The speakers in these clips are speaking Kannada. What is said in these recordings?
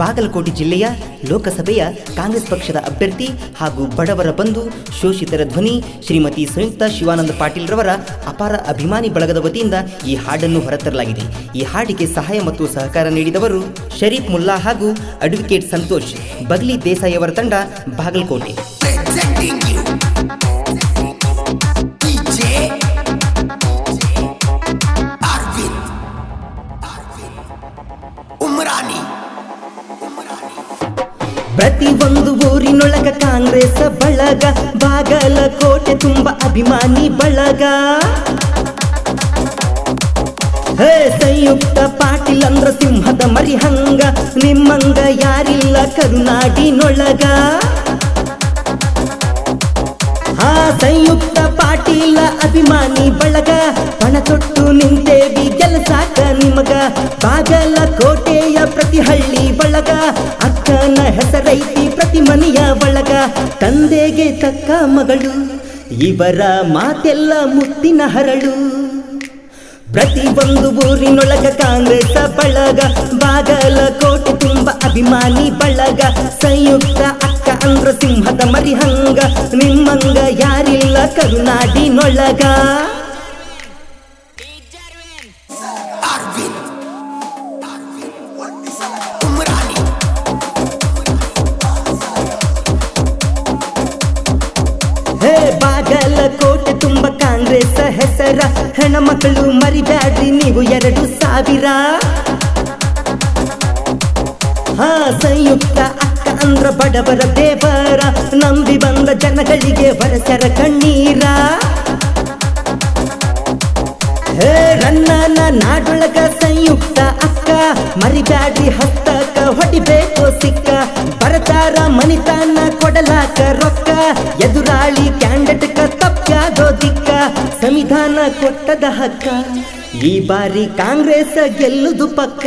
ಬಾಗಲಕೋಟೆ ಜಿಲ್ಲೆಯ ಲೋಕಸಭೆಯ ಕಾಂಗ್ರೆಸ್ ಪಕ್ಷದ ಅಭ್ಯರ್ಥಿ ಹಾಗೂ ಬಡವರ ಬಂಧು ಶೋಷಿತರ ಧ್ವನಿ ಶ್ರೀಮತಿ ಸಂಯುಕ್ತ ಶಿವಾನಂದ ಪಾಟೀಲ್ ರವರ ಅಪಾರ ಅಭಿಮಾನಿ ಬಳಗದ ವತಿಯಿಂದ ಈ ಹಾಡನ್ನು ಹೊರತರಲಾಗಿದೆ. ಈ ಹಾಡಿಗೆ ಸಹಾಯ ಮತ್ತು ಸಹಕಾರ ನೀಡಿದವರು ಶರೀಫ್ ಮುಲ್ಲಾ ಹಾಗೂ ಅಡ್ವೊಕೇಟ್ ಸಂತೋಷ್ ಬಗ್ಲಿ ದೇಸಾಯಿ ಅವರ ತಂಡ ಬಾಗಲಕೋಟೆ. ಪ್ರತಿ ಒಂದು ಊರಿನೊಳಗ ಕಾಂಗ್ರೆಸ್ ಬಳಗ, ಬಾಗಲಕೋಟೆ ತುಂಬ ಅಭಿಮಾನಿ ಬಳಗ. ಸಂಯುಕ್ತ ಪಾಟೀಲ್ ಅಂದ್ರ ಸಿಂಹದ ಮರಿಹಂಗ, ನಿಮ್ಮಂಗ ಯಾರಿಲ್ಲ ಕರುನಾಡಿನೊಳಗ. ಸಂಯುಕ್ತ ಪಾಟೀಲ ಅಭಿಮಾನಿ ಬಳಗ, ಪಣ ತೊಟ್ಟು ನಿಂತೇವಿ ಗೆಲ್ಸಾಕ ನಿಮಗ. ಬಾಗಲಕೋಟೆಯ ಪ್ರತಿ ಹಳ್ಳಿ ಬಳಗ, ಅಕ್ಕನ ಹೆಸರೈತಿ ಪ್ರತಿ ಮನೆಯ ಒಳಗ. ತಂದೆಗೆ ತಕ್ಕ ಮಗಳು, ಇವರ ಮಾತೆಲ್ಲ ಮುತ್ತಿನ ಹರಳು. ಪ್ರತಿ ಒಂದು ಊರಿನೊಳಗ ಕಾಂಗ್ರೆಸ್ ಬಳಗ, ಬಾಗಲಕೋಟೆ ತುಂಬ ಅಭಿಮಾನಿ ಬಳಗ. ಸಂಯುಕ್ತ ಅಕ್ಕ ಅಂದ್ರ ಸಿಂಹದ ಮರಿಹಂಗ, ನಿಮ್ಮಂಗ ಯಾರಿಲ್ಲ ಕರುನಾಡಿನೊಳಗ. ಬಾಗಲಕೋಟೆ ತುಂಬ ಕಾಂಗ್ರೆಸ್ ಹೆಸರ, ಹೆಣ್ಮಕ್ಕಳು ಮರಿಬ್ಯಾಡ್ರಿ ನೀವು 2000. ಸಂಯುಕ್ತ ಅಕ್ಕ ಅಂದ್ರ ಬಡವರ ದೇವರ, ನಂಬಿ ಬಂದ ಜನಗಳಿಗೆ ಬರಸರ ಕಣ್ಣೀರ. ರನ್ನನ ನಾಡೊಳಗ ಸಂಯುಕ್ತ ಅಕ್ಕ, ಮರಿಬ್ಯಾಡ್ರಿ ಹಸ್ತಕ ಹೊಡಿಬೇಕು ಸಿಕ್ಕ. ಬರತಾರ ಮನಿತನ ಕೊಡಲಾಕ ರೊಕ್ಕ, ಎದುರಾಳಿ ಕ್ಯಾಂಡಿಡೇಟ್ ತಪ್ಪ್ಯಾದೋ ದಿಕ್ಕ. ಸಂವಿಧಾನ ಕೊಟ್ಟದ ಹಕ್ಕ, ಈ ಬಾರಿ ಕಾಂಗ್ರೆಸ್ ಗೆಲ್ಲುದು ಪಕ್ಕ.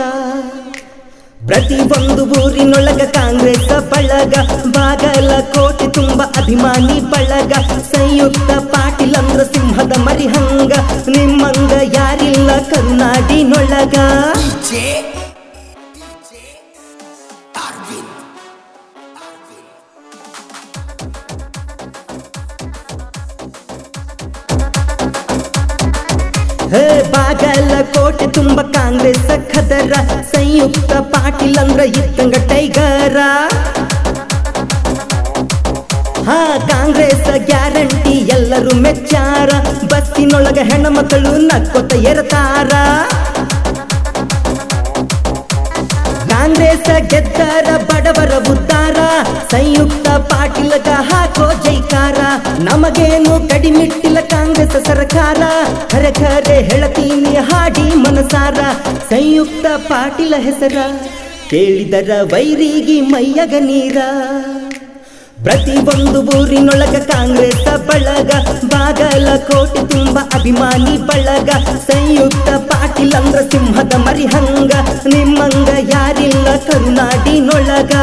ಪ್ರತಿ ಒಂದು ಊರಿನೊಳಗ ಕಾಂಗ್ರೆಸ್ ಬಳಗ, ಬಾಗಲಕೋಟೆ ತುಂಬ ಅಭಿಮಾನಿ ಬಳಗ. ಸಂಯುಕ್ತ ಪಾಟೀಲ್ ಅಂದ್ರ ಸಿಂಹದ ಮರಿಹಂಗ, ನಿಮ್ಮಂಗ ಯಾರಿಲ್ಲ ಕರುನಾಡಿನೊಳಗ. ಬಾಗಲಕೋಟೆ ತುಂಬ ಕಾಂಗ್ರೆಸ್ ಖದರ, ಸಂಯುಕ್ತ ಪಾಟೀಲ್ ಅಂದ್ರ ಇದ್ದಂಗ ಟೈಗರ. ಕಾಂಗ್ರೆಸ್ ಗ್ಯಾರಂಟಿ ಎಲ್ಲರೂ ಮೆಚ್ಚಾರ, ಬಸ್ಸಿನೊಳಗ ಹೆಣ್ಮಕ್ಕಳು ನಕ್ಕೊತ ಎರತಾರ. ಕಾಂಗ್ರೆಸ್ ಗೆದ್ದರ ಬಡವರ ಉದ್ಧಾರ, ಸಂಯುಕ್ತ ಪಾಟೀಲ್ಗ ಹಾಕೋ ಜೈಕಾರ. ನಮಗೇನು ಕಡಿಮಿಟ್ಟಿಲ್ಲ ಕಾಂಗ್ರೆಸ್ ಸರ್ಕಾರ, ಖರೆ ಖರೆ ಹೇಳತೀನಿ ಹಾಡಿ ಮನಸಾರ. ಸಂಯುಕ್ತ ಪಾಟೀಲ ಹೆಸರ ಕೇಳಿದರ ವೈರಿಗೆ ಮೈಯಗ ನೀರ. ಪ್ರತಿ ಒಂದು ಊರಿನೊಳಗ ಕಾಂಗ್ರೆಸ್ ಬಳಗ, ಬಾಗಲಕೋಟೆ ತುಂಬ ಅಭಿಮಾನಿ ಬಳಗ. ಸಂಯುಕ್ತ ಪಾಟೀಲ್ ಅಂದ್ರ ಸಿಂಹದ ಮರಿಹಂಗ, ನಿಮ್ಮಂಗ ಯಾರಿಲ್ಲ ಕರುನಾಡಿನೊಳಗ.